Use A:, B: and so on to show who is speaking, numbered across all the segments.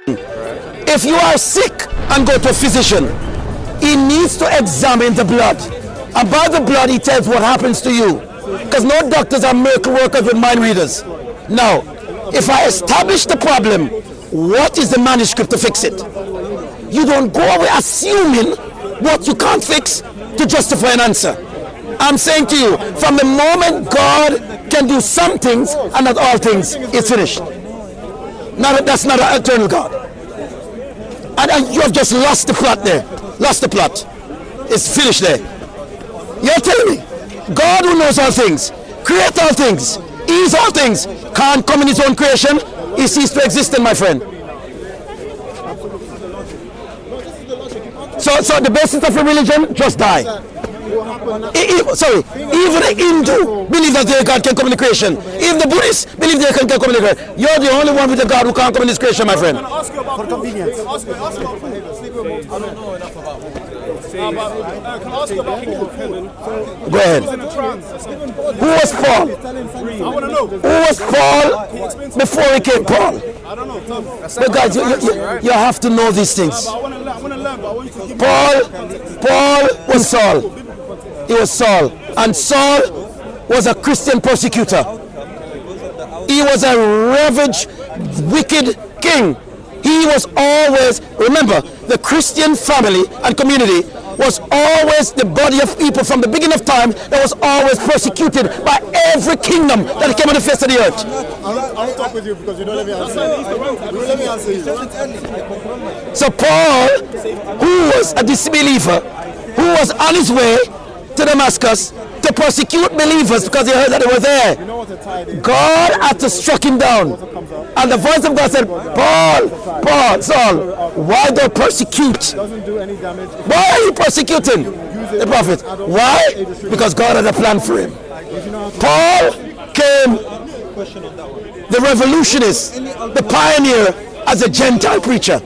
A: If you are sick and go to a physician, he needs to examine the blood. And by the blood, he tells what happens to you. Because no doctors are miracle workers with mind readers. Now, if I establish the problem, what is the manuscript to fix it? You don't go away assuming what you can't fix to justify an answer. I'm saying to you, from the moment God can do some things and not all things, it's finished. Now that's not an eternal God. And you have just lost the plot there. Lost the plot. It's finished there. You're telling me, God who knows all things, create all things, is all things, can't come in his own creation, he ceased to exist in my friend. So the basis of a religion, just die. Even the Hindu believe that their God can come in the creation. Even the Buddhists believe they can come in the creation. You're the only one with a God who can't come in this creation, my friend.
B: For convenience.
C: Can I ask you about Paul?
A: Go ahead. Who was Paul?
C: I want to know.
A: Who was Paul before he came Paul?
C: I don't know. Tell me.
A: But guys, you have to know these things.
C: I want to learn, but I want you to give
A: Paul was Saul. He was Saul. And Saul was a Christian persecutor. He was a ravaged, wicked king. He was always, remember, the Christian family and community was always the body of people from the beginning of time that was always persecuted by every kingdom that came on the face of the earth.
B: I'll talk with you because you don't let me answer. You let me answer you.
A: So Paul, who was a disbeliever, who was on his way to Damascus to persecute believers because he heard that they were there, God had to struck him down. And the voice of God said, Paul, Saul, why do you persecute? Why are you persecuting the prophet? Why? Because God had a plan for him. Paul came, the revolutionist, the pioneer, as a Gentile preacher.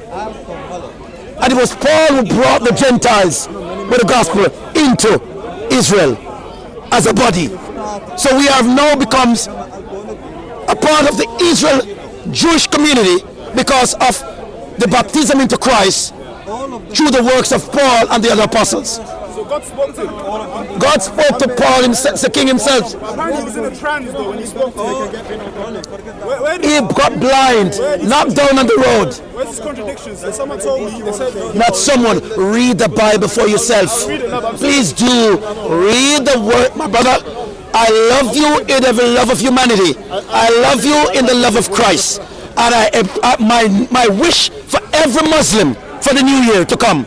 A: And it was Paul who brought the Gentiles with the gospel into Israel as a body. So we have now becomes a part of the Israel Jewish community because of the baptism into Christ through the works of Paul and the other apostles.
C: So God spoke to him.
A: God spoke to Paul, the king himself.
C: Apparently he was in a trance though when he spoke to him.
A: He got blind, knocked down on the road.
C: Where's his contradictions? And someone told me they said
A: Not someone. Read the Bible for yourself. Please do. Read the word, my brother. I love you in the love of humanity. I love you in the love of Christ. And my wish for every Muslim for the new year to come,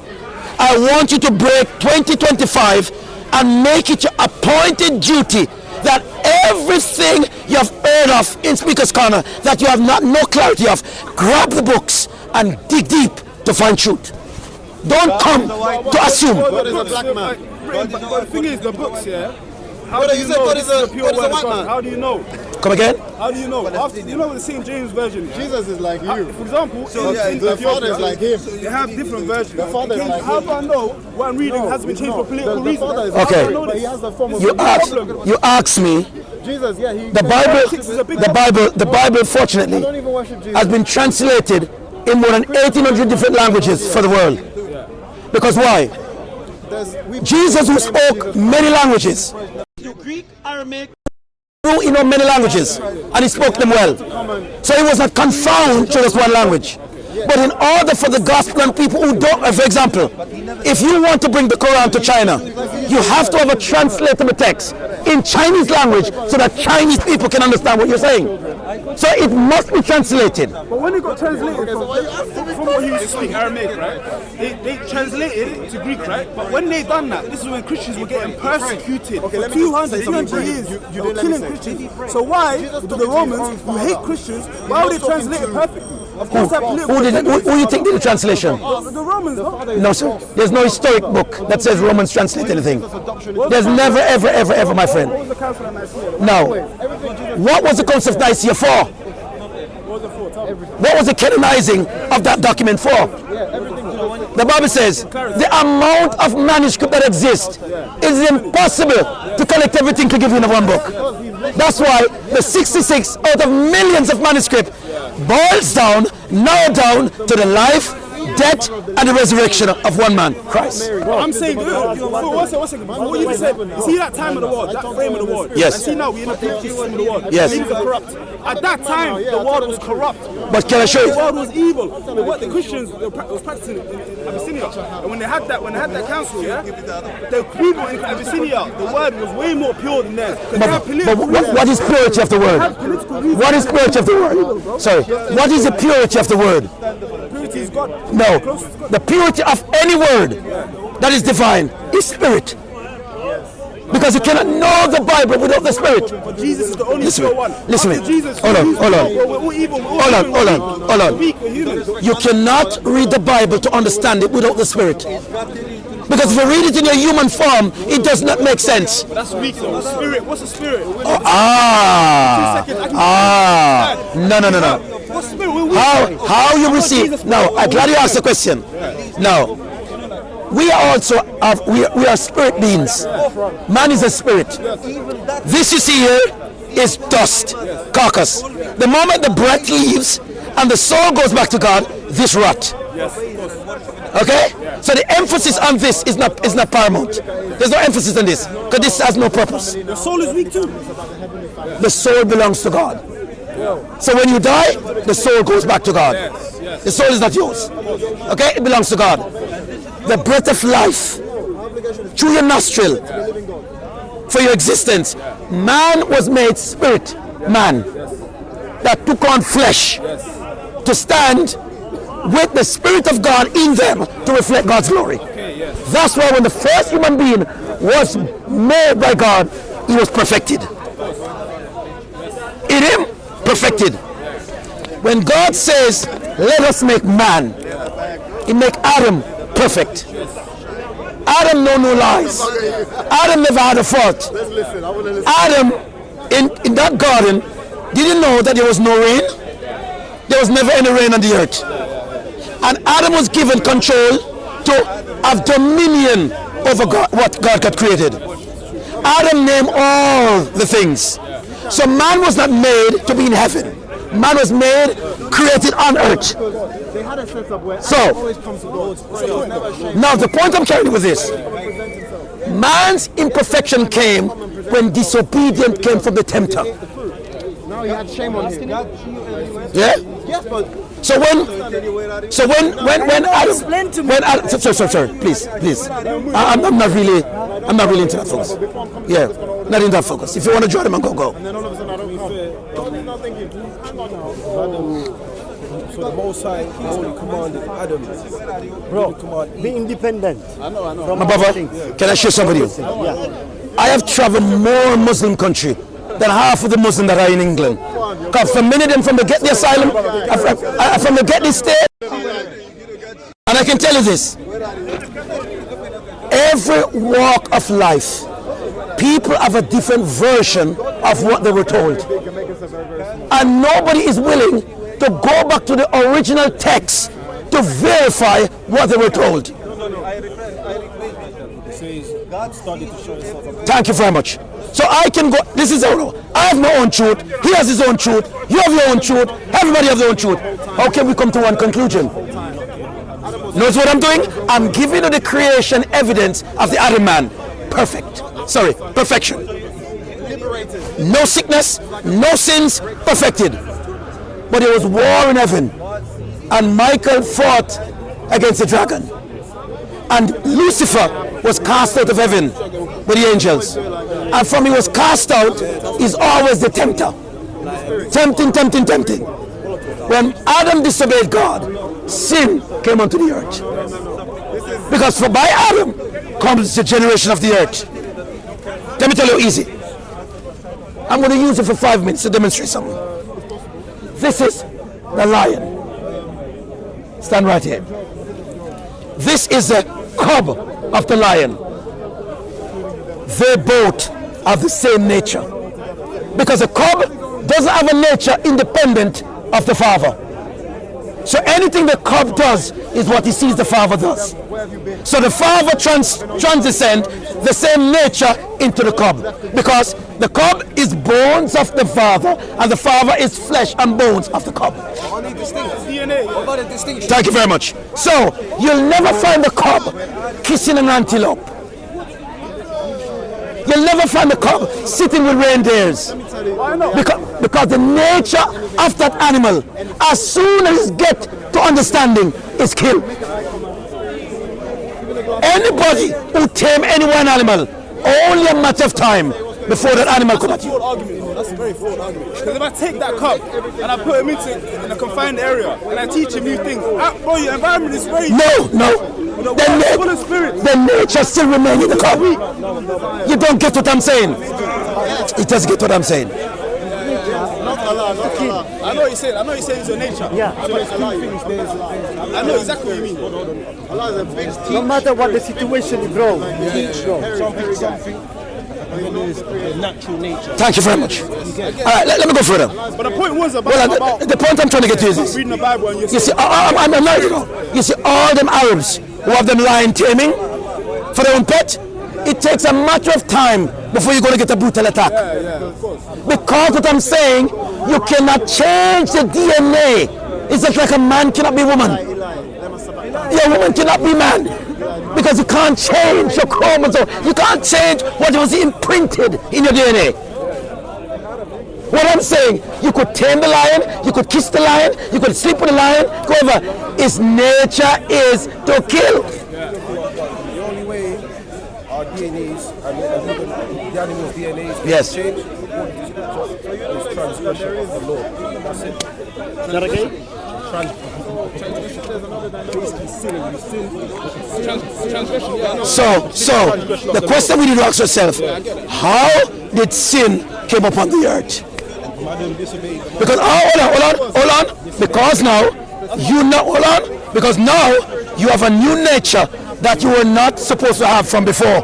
A: I want you to break 2025 and make it your appointed duty that everything you have heard of in Speaker's Corner that you have not no clarity of, grab the books and dig deep to find truth. Don't come to assume.
B: God is a black man.
C: But the thing is, the books, yeah.
B: How do you know this is a pure white man?
C: How do you know?
A: Come again?
C: How do you know? After, you know the St. James version.
B: Jesus is like you.
C: For example,
B: The father is like him.
C: they have different versions.
B: The father is like
C: How
B: him.
C: do I know what I'm reading has been changed for political
B: The
C: reasons?
B: father is
A: Okay.
B: like him, but he has the form of
A: You ask me.
B: Jesus, yeah, he
A: The Bible, fortunately,
B: don't even worship Jesus.
A: has been translated in more than 1,800 different languages for the world. Because why? Jesus, who spoke many languages,
D: Greek, Aramaic,
A: he know many languages, and he spoke them well. So he was not confounded to just one language. But in order for the gospel and people who don't, for example, if you want to bring the Quran to China, you have to have a translatable text in Chinese language so that Chinese people can understand what you're saying. So it must be translated.
C: But when it got translated from what he used to speak Aramaic, right? They translated it to Greek, right? But when they done that, this is when Christians were getting persecuted for 200, 300 years. They were killing Christians. So why do the Romans, who hate Christians, why would they translate it perfectly? Of course,
A: Who you think did the translation?
C: the Romans, no?
A: No, sir. There's no historic book that says Romans translate anything. There's never, ever, ever, ever, my friend.
C: What was the Council of Nicaea?
A: Now, what was the Council of Nicaea for? What was the canonizing of that document for? The Bible says the amount of manuscript that exists is impossible to collect everything to give you in one book. That's why the 66 out of millions of manuscript boils down, narrowed down to the life, death, and the resurrection of one man, Christ.
C: I'm saying, one second. What you said, see that time of the world, that frame of the world.
A: Yes.
C: And see now we're in the frame of the world.
A: Yes.
C: Things are corrupt. At that time, the world was corrupt.
A: But can I show
C: The
A: you?
C: world was evil. The Christians was practicing in Abyssinia, and when they had that council, yeah, the people in Abyssinia, the word was way more pure than theirs.
A: But what is purity of the word? What is purity of the word? Sorry. What is the purity of the word?
C: Purity is God.
A: No. The purity of any word that is divine is spirit. Because you cannot know the Bible without the Spirit.
C: But Jesus is the only pure one.
A: Listen to me.
C: Jesus,
A: Hold on.
C: we're all evil.
A: Hold on.
C: Weak, we're humans.
A: You cannot read the Bible to understand it without the Spirit. Because if you read it in your human form, it does not make sense.
C: But that's weak though. Spirit, what's a spirit?
A: No.
C: What's spirit?
A: How you receive? Now, I'm glad you asked the question. Now, we are also we are spirit beings. Man is a spirit. This you see here is dust, carcass. The moment the breath leaves and the soul goes back to God, this rot. Okay? So the emphasis on this is not paramount. There's no emphasis on this because this has no purpose.
C: The soul is weak too.
A: The soul belongs to God. So when you die, the soul goes back to God. The soul is not yours. Okay? It belongs to God. The breath of life through your nostril for your existence. Man was made spirit, man, that took on flesh to stand with the Spirit of God in them to reflect God's glory. That's why when the first human being was made by God, he was perfected. In him, perfected. When God says, let us make man, he make Adam perfect. Adam know no lies. Adam never had a fault. Adam in that garden didn't know that there was no rain. There was never any rain on the earth. And Adam was given control to have dominion over God, what God had created. Adam named all the things. So man was not made to be in heaven. Man was made, created on earth. So, now the point I'm carrying with this, man's imperfection came when disobedience came from the tempter.
B: Now he had shame on him.
A: Yeah?
B: Yes, but
A: So when Adam, sorry, please. I'm not really into that focus. Yeah, not in that focus. If you want to join them, go.
B: and then all of a sudden I don't come. Don't not thinking. Hang on now.
E: So the Most High only commanded Adam.
F: Bro, be independent.
B: I know.
A: My brother, can I share something with you?
F: Yeah.
A: I have traveled more Muslim country than half of the Muslims that are in England. Because from many of them from the get the asylum, from the get the state, and I can tell you this, every walk of life, people have a different version of what they were told. And nobody is willing to go back to the original text to verify what they were told.
E: God started to show himself.
A: Thank you very much. So I can go, this is our, I have my own truth, he has his own truth, you have your own truth, everybody has their own truth. How can we come to one conclusion? Knows what I'm doing? I'm giving you the creation evidence of the Adam man. Perfection. No sickness, no sins, perfected. But there was war in heaven, and Michael fought against the dragon. And Lucifer was cast out of heaven with the angels. And from he was cast out is always the tempter. Tempting. When Adam disobeyed God, sin came onto the earth. Because by Adam comes the generation of the earth. Let me tell you easy. I'm going to use it for 5 minutes to demonstrate something. This is the lion. Stand right here. This is the cub of the lion. They both have the same nature. Because a cub doesn't have a nature independent of the father. So anything the cub does is what he sees the father does. So the father transcends the same nature into the cub. Because The cub is bones of the father, and the father is flesh and bones of the cub.
C: Only distinct DNA. What about the distinction?
A: Thank you very much. So, you'll never find the cub kissing an antelope. You'll never find the cub sitting with reindeers.
C: Why not?
A: Because the nature of that animal, as soon as it gets to understanding, is killed. Anybody who tame any one animal, only a matter of time before that animal comes at you.
C: That's a very flawed argument. Because if I take that cub and I put him in a confined area and I teach him new things, bro, your environment is very...
A: No. The nature still remains in the cub. You don't get what I'm saying. He doesn't get what I'm saying.
C: Not Allah, not Allah. I know what you're saying. I know you're saying it's your nature.
F: Yeah.
C: I know exactly what you mean. Allah is a big teacher.
F: No matter what the situation, bro.
E: Something. And then there's the natural nature.
A: Thank you very much. All right, let me go further.
C: But the point was about,
A: the point I'm trying to get to is this.
C: Reading the Bible and
A: you see, I'm not, you see, all them Arabs who have them lion taming for their own pet, it takes a matter of time before you're going to get a brutal attack.
C: Yeah, of course.
A: Because what I'm saying, you cannot change the DNA. It's just like a man cannot be woman. Yeah, woman cannot be man. Because you can't change your chromosome. You can't change what was imprinted in your DNA. What I'm saying, you could tame the lion, you could kiss the lion, you could sleep with the lion, however, its nature is to kill.
E: The only way our DNAs and the animal's DNAs
A: Yes.
E: change is transgression of the law. That's it.
F: Is that okay?
A: So the question we need to ask ourselves, how did sin came upon the earth? Because hold on, because now because now you have a new nature that you were not supposed to have from before.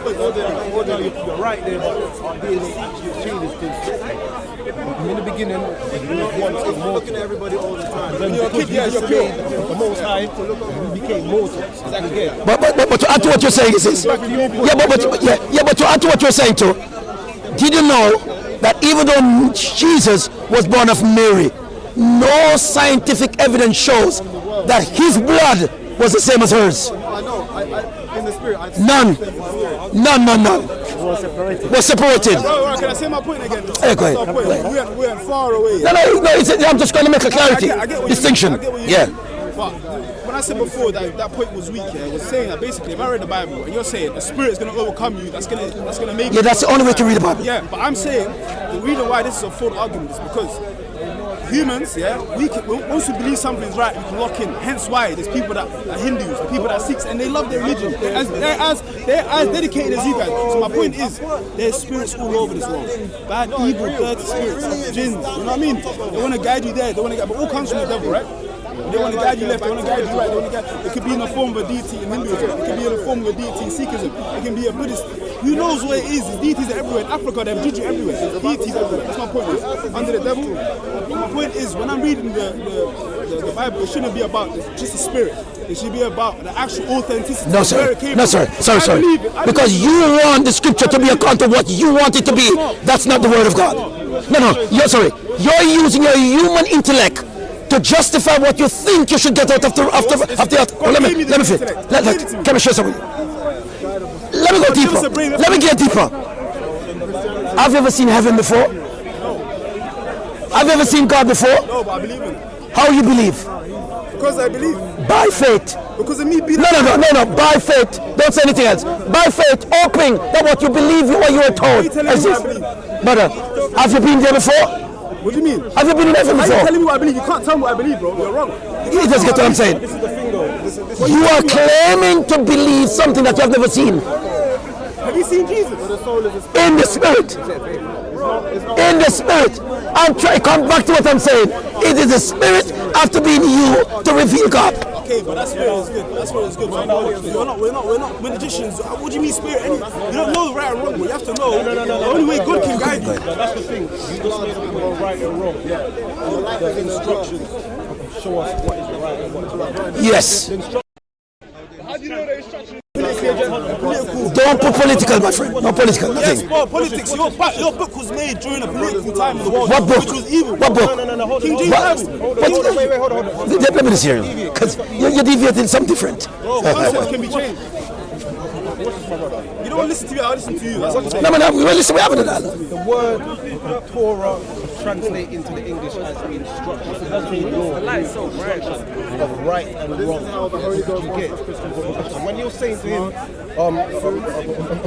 E: You're right there, but our DNA actually changes things. In the beginning, we were looking at everybody all the time. Then because we disobeyed the Most High, we became mortals.
A: But to add to what you're saying is this. But to add to what you're saying too, did you know that even though Jesus was born of Mary, no scientific evidence shows that his blood was the same as hers?
B: I know. In the spirit.
A: None. Was separated.
C: Can I say my point again?
A: Hey, go ahead.
C: We're far away.
A: No, I'm just going to make a clarity.
C: I get what
A: Distinction.
C: I get what you
A: Yeah.
C: mean. But when I said before that point was weak, I was saying that basically if I read the Bible and you're saying the Spirit's going to overcome you, that's going to make
A: Yeah, that's the only way to read the Bible.
C: Yeah, but I'm saying the reason why this is a flawed argument is because humans, once we believe something's right, we can lock in. Hence why there's people that are Hindus, the people that are Sikhs, and they love their religion. They're as dedicated as you guys. So my point is, there's spirits all over this world. Bad, evil, dirty spirits, jinns. You know what I mean? They want to guide you there. They want to guide, but all comes from the devil, right? They want to guide you left, they want to guide you right, they want to guide. It could be in the form of a deity in Hinduism, it could be in the form of a deity in Sikhism, it can be a Buddhist. Who knows where it is? There's deities everywhere. In Africa, they have juju everywhere. There's deities everywhere. That's my point. Under the devil. My point is, when I'm reading the Bible, it shouldn't be about just the spirit. It should be about the actual authenticity.
A: No, sir. Sorry. Because you want the scripture to be account of what you want it to be. That's not the word of God. No. You're using your human intellect to justify what you think you should get out of the let me fit. Let me show something. Let me go deeper. Let me get deeper. Have you ever seen heaven before? Have you ever seen God before?
C: No, but I believe in it.
A: How you believe?
C: Because I believe.
A: By faith.
C: Because of me being.
A: No. By faith. Don't say anything else. By faith, hoping that what you believe what you were told. Brother, have you been there before?
C: What do you mean?
A: Have you been in heaven before?
C: Why are you telling me what I believe? You can't tell me what I believe, bro. You're wrong.
A: You just get what I'm saying.
E: This is the thing though.
A: You are claiming to believe something that you have never seen.
C: Have you seen Jesus?
A: In the spirit. In the spirit. I'm trying to come back to what I'm saying. It is the spirit after being you to reveal God.
C: Okay, but that spirit is good. That spirit is good. We're not magicians. What do you mean spirit? You don't know the right and wrong, but you have to know the only way God can guide you.
E: That's the thing. You just need to know right and wrong. Yeah. The instructions show us what is the right and what is the wrong.
A: Yes.
C: How do you know the instructions?
A: Don't put political, my friend. No political,
C: Yes,
A: nothing.
C: bro, politics. Your book was made during a political time in the world.
A: What book?
C: Which was evil.
A: What book?
F: No,
C: King James Bible.
F: Wait, hold on.
A: Let me just hear you, because you're deviating something different.
C: Bro, concepts can be changed. You don't listen to me, I listen to you. That's what I'm saying.
A: No, listen, we haven't done that.
E: The word Torah translate into the English as instructions. It has been law, of right and wrong. You get? So when you're saying to him,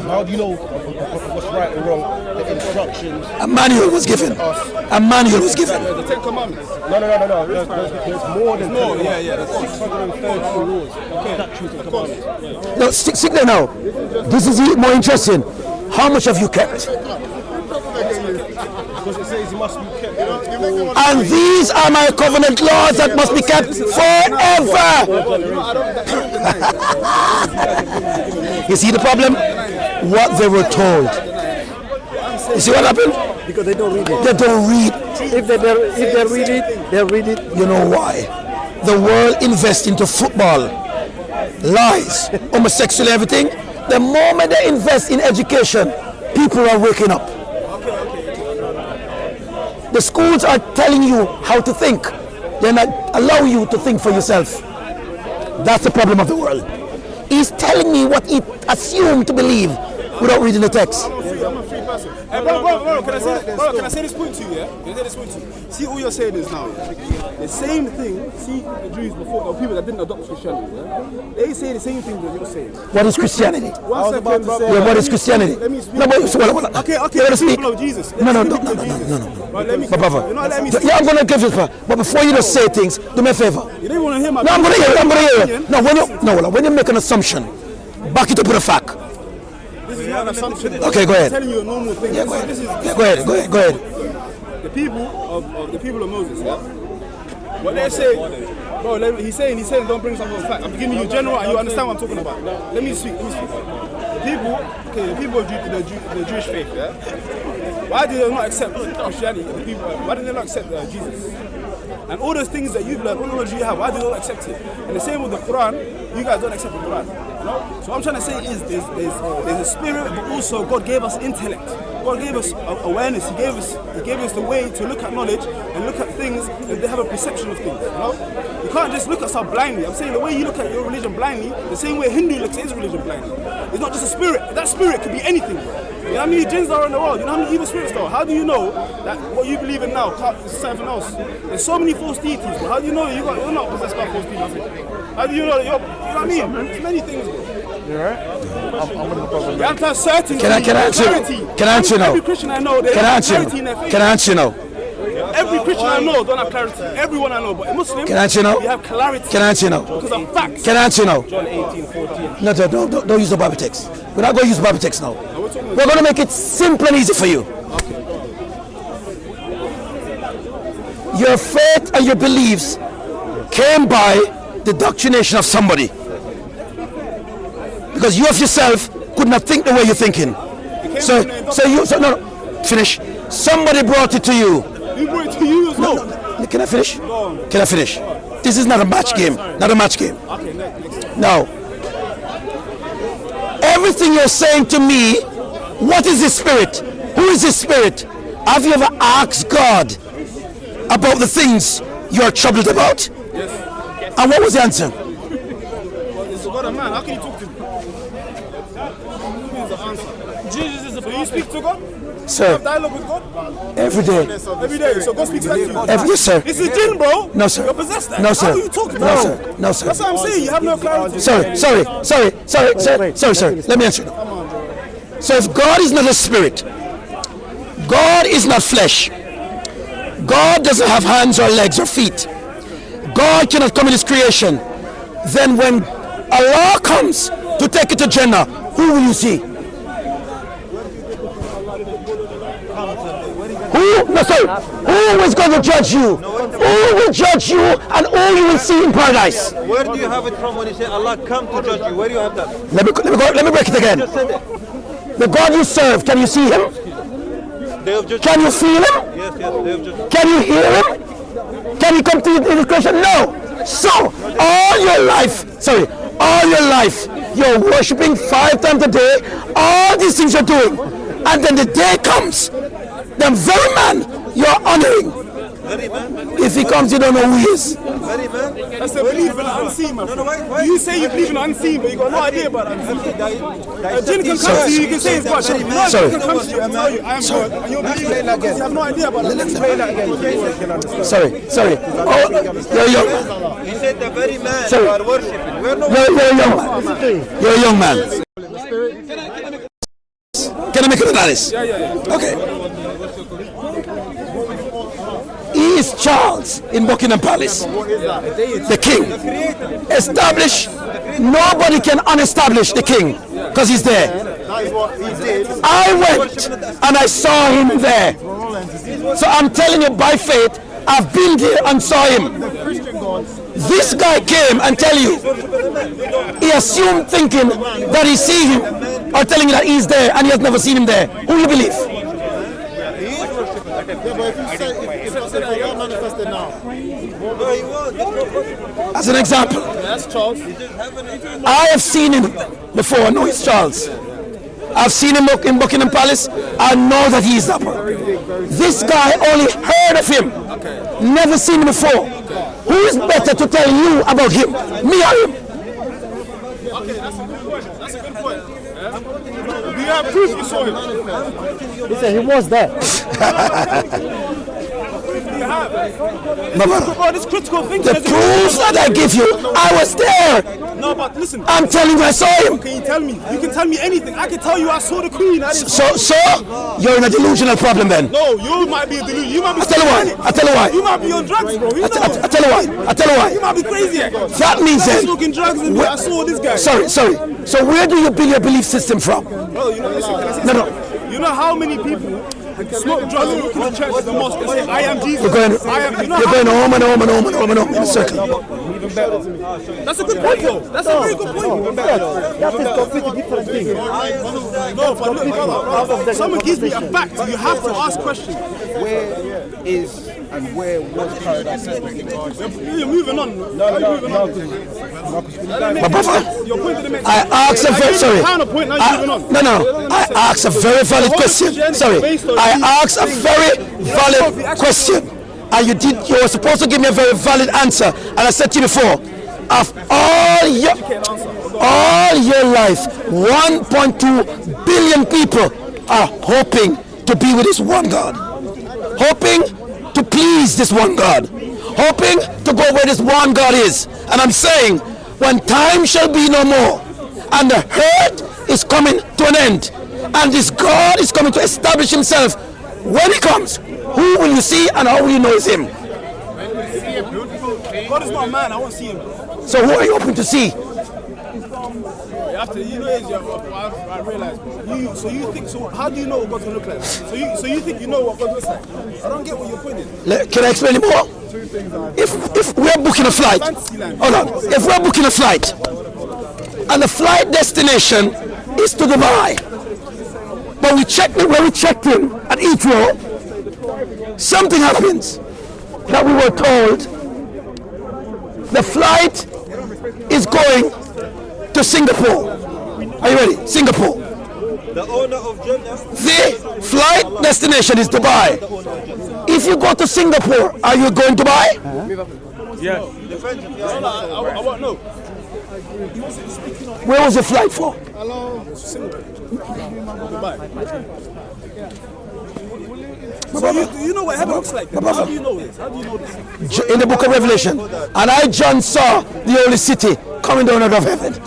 E: how do you know what's right and wrong? The instructions.
A: A manual was given. A manual was given.
C: The Ten Commandments.
E: No. There's more than
C: There's
E: 630 laws, statutes and commandments.
A: No, stick there now. This is more interesting. How much have you kept?
E: Because it says you must be kept.
A: And these are my covenant laws that must be kept forever. You see the problem? What they were told. You see what happened?
F: Because they don't read it.
A: They don't read.
F: If they read it, they'll read it.
A: You know why? The world invests into football, lies, homosexual, everything. The moment they invest in education, people are waking up. The schools are telling you how to think. They're not allowing you to think for yourself. That's the problem of the world. He's telling me what he assumed to believe without reading the text.
C: I'm a free person. Hey, bro, can I say this point to you, yeah? Can I say this point to you? See, all you're saying is now, yeah? The same thing, see the Jews before, or people that didn't adopt Christianity, yeah? They say the same thing that you're saying.
A: What is Christianity?
C: One second, brother.
A: Yeah, what is Christianity?
C: Let me speak.
A: No, but,
C: Okay,
A: you wanna
C: the
A: speak?
C: people of Jesus.
A: No.
C: Right, let me
A: But brother,
C: you're not letting me speak.
A: yeah, I'm gonna give you. But before you just say things, do me a favor.
C: You don't want to hear my
A: No, I'm gonna hear.
C: opinion.
A: No, when you make an assumption, back it up with a fact.
C: This is not an assumption.
A: Okay, go ahead.
C: I'm telling you a normal thing.
A: Yeah, go ahead.
C: This is
A: Go ahead.
C: the people of Moses, yeah? What they're saying, bro, he's saying don't bring something of fact. I'm giving you general and you understand what I'm talking about. Let me speak. The people of the Jewish faith, yeah? Why do they not accept Christianity? Why do they not accept Jesus? And all those things that you've learned, all the knowledge you have, why do you not accept it? And the same with the Quran, you guys don't accept the Quran. You know? So what I'm trying to say is there's a spirit, but also God gave us intellect. God gave us awareness. He gave us the way to look at knowledge and look at things and they have a perception of things. You know? You can't just look at stuff blindly. I'm saying the way you look at your religion blindly, the same way a Hindu looks at his religion blindly. It's not just a spirit. That spirit could be anything, bro. You know how many jinns are in the world? You know how many evil spirits there are? How do you know that what you believe in now is something else? There's so many false deities, bro. How do you know you're not possessed by false deities? How do you know that you know what I mean? There's many things, bro.
F: You alright?
C: You have to have certainty.
A: Can I answer? Can I answer now?
C: Every Christian I know, they
A: Can I
C: have
A: answer?
C: clarity in their faith.
A: Can I answer now?
C: Every Christian I know don't have clarity. Everyone I know, but a Muslim,
A: Can I answer now?
C: you have clarity.
A: Can I answer now?
C: Because of facts.
A: Can I answer now?
E: John 18:14.
A: No, don't use the Bible text. We're not going to use the Bible text now. We're going to make it simple and easy for you. Your faith and your beliefs came by the doctrination of somebody. Because you of yourself could not think the way you're thinking. Finish. Somebody brought it to you.
C: You brought it to you as well.
A: No. Can I finish? Can I finish? This is not a match game. Not a match game.
C: Okay, next.
A: Now, everything you're saying to me, what is this spirit? Who is this spirit? Have you ever asked God about the things you're troubled about?
C: Yes.
A: And what was the answer?
C: It's a God of man. How can you talk to him? Who means the answer? Jesus is the prophet. So you speak to God? You
A: Sir,
C: have dialogue with God?
A: every day.
C: Every day. So God speaks back to you.
A: Yes, sir.
C: It's a jinn, bro.
A: No, sir.
C: You're possessed.
A: No, sir.
C: How are you talking
A: No,
C: about?
A: sir. No, sir.
C: That's what I'm saying. You have no clarity.
A: Sorry. Let me answer now. So if God is not a spirit, God is not flesh, God doesn't have hands or legs or feet, God cannot come in his creation, then when Allah comes to take it to Jannah, who will you see? Who is going to judge you? Who will judge you and who you will see in paradise?
G: Where do you have it from when you say Allah come to judge you? Where do you have that?
A: Let me break it again. The God you serve, can you see him?
G: They have just
A: Can you feel him?
G: Yes, they have just
A: Can you hear him? Can he come to you in his creation? No. So all your life, you're worshiping 5 times a day, all these things you're doing, and then the day comes, the very man you're honoring, if he comes, you don't know who he is.
C: That's the belief in the unseen, man. You say you believe in the unseen, but you got no idea about the unseen. A jinn can come to you, you can say it's God.
A: Sorry.
C: Can come to you and tell you, I am God, and you'll believe it because you have no idea about the unseen.
A: Sorry. Oh, you're young man.
G: He said the very man
A: Sorry.
G: you are worshipping. We're not
A: You're a young man. You're a young man. Can I make an analysis?
C: Yeah.
A: Okay. He is Charles in Buckingham Palace, the king. Established, nobody can unestablish the king because he's there.
B: That is what he did.
A: I went and I saw him there. So I'm telling you by faith, I've been there and saw him. This guy came and tell you, he assumed thinking that he see him or telling you that he's there and he has never seen him there. Who you believe?
B: Yeah, but if you say if God manifested now,
A: As an example,
C: That's Charles.
A: I have seen him before. I know it's Charles. I've seen him in Buckingham Palace. I know that he's up. This guy only heard of him. Never seen him before. Who is better to tell you about him? Me or him?
C: Okay, that's a good point. Do you have proof you saw him?
F: He said he was there.
C: You have.
A: My brother,
C: Oh, this critical thinking.
A: the proof that I give you, I was there.
C: No, but listen.
A: I'm telling you I saw him.
C: Can you tell me? You can tell me anything. I can tell you I saw the Queen. I didn't.
A: So you're in a delusional problem then.
C: No, you might be a delusion. You might be.
A: I tell you why.
C: You might be on drugs, bro. You know.
A: I tell you why.
C: You might be crazy.
A: That means
C: I was
A: then.
C: smoking drugs and I saw this guy.
A: Sorry. So where do you build your belief system from?
C: Bro, you know, listen, can I say
A: No.
C: something? You know how many people smoke drugs and look in the church and the mosque and say, I am Jesus.
A: You're going home and home in a circle.
C: That's a good point, though. That's a very good point.
F: That is completely different thing.
C: No, but look, brother, someone gives me a fact. You have to ask questions.
E: Where is and where was paradise?
C: You're moving on.
A: My brother,
C: Your point didn't make
A: I asked a very sorry.
C: Counterpoint, now you're moving on.
A: No. I asked a very valid question. Sorry. I asked a very valid question. And you were supposed to give me a very valid answer. And I said to you before, of all your life, 1.2 billion people are hoping to be with this one God. Hoping to please this one God. Hoping to go where this one God is. And I'm saying, when time shall be no more, and the hurt is coming to an end, and this God is coming to establish himself, when he comes, who will you see and how will you know it's him?
C: God is not a man, I won't see him.
A: So who are you hoping to see?
C: You have to, you know, I realize. So how do you know what God's gonna look like? So you think you know what God looks like? I don't get what you're pointing.
A: Can I explain it more? If we're booking a flight, hold on. If we're booking a flight, and the flight destination is to Dubai, but when we checked in at Heathrow, something happens that we were told the flight is going to Singapore. Are you ready? Singapore.
G: the owner of Jannah.
A: The flight destination is Dubai. If you go to Singapore, are you going to Dubai?
C: Yeah. I won't know.
A: Where was the flight for?
C: So you know what heaven looks like? How do you know this? How do you know this?
A: In the book of Revelation. And I, John, saw the holy city coming down out of heaven.
C: So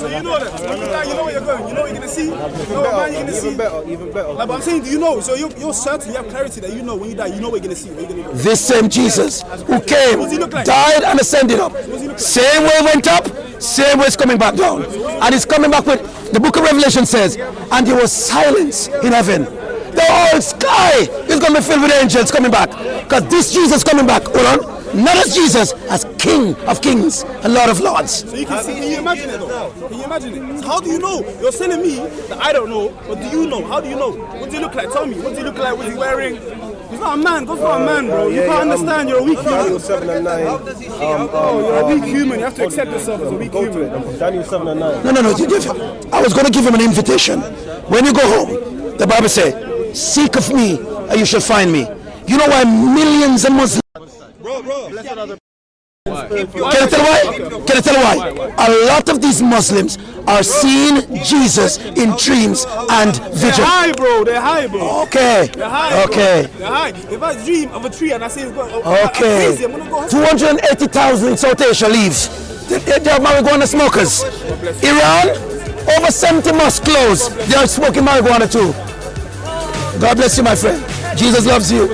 C: you know that. When you die, you know where you're going. You know what you're going to see. You know what man you're going to see.
E: Even better.
C: Like, but I'm saying, do you know? So you're certain, you have clarity that you know when you die, you know what you're going to see. Where you're going to go.
A: This same Jesus who came,
C: What does he look like?
A: died and ascended up. Same way went up, same way is coming back down. And he's coming back with, the book of Revelation says, and there was silence in heaven. The whole sky is going to be filled with angels coming back. Because this Jesus coming back, hold on, not as Jesus, as King of Kings and Lord of Lords.
C: So you can see, can you imagine it though? Can you imagine it? So how do you know? You're telling me that I don't know, but do you know? How do you know? What does he look like? Tell me. What does he look like? What's he wearing? He's not a man. God's not a man, bro. You can't understand. You're a weak
E: Daniel
C: human.
E: 7 and 9.
C: You're a weak human. You have to accept yourself as a weak human.
E: Daniel 7 and 9.
A: No. I was going to give him an invitation. When you go home, the Bible says, seek of me and you shall find me. You know why millions of Muslims... Can I tell why? Can I tell why? A lot of these Muslims are seeing Jesus in dreams and
C: They're
A: vision.
C: high, bro. They're high, bro.
A: Okay.
C: They're high,
A: Okay.
C: bro. They're high. If I dream of a tree and I say it's got
A: Okay.
C: crazy, I'm gonna go hospital.
A: 280,000 in South Asia leave. They are marijuana smokers. Iran, over 70 mosques closed. They are smoking marijuana too. God bless you, my friend. Jesus loves you.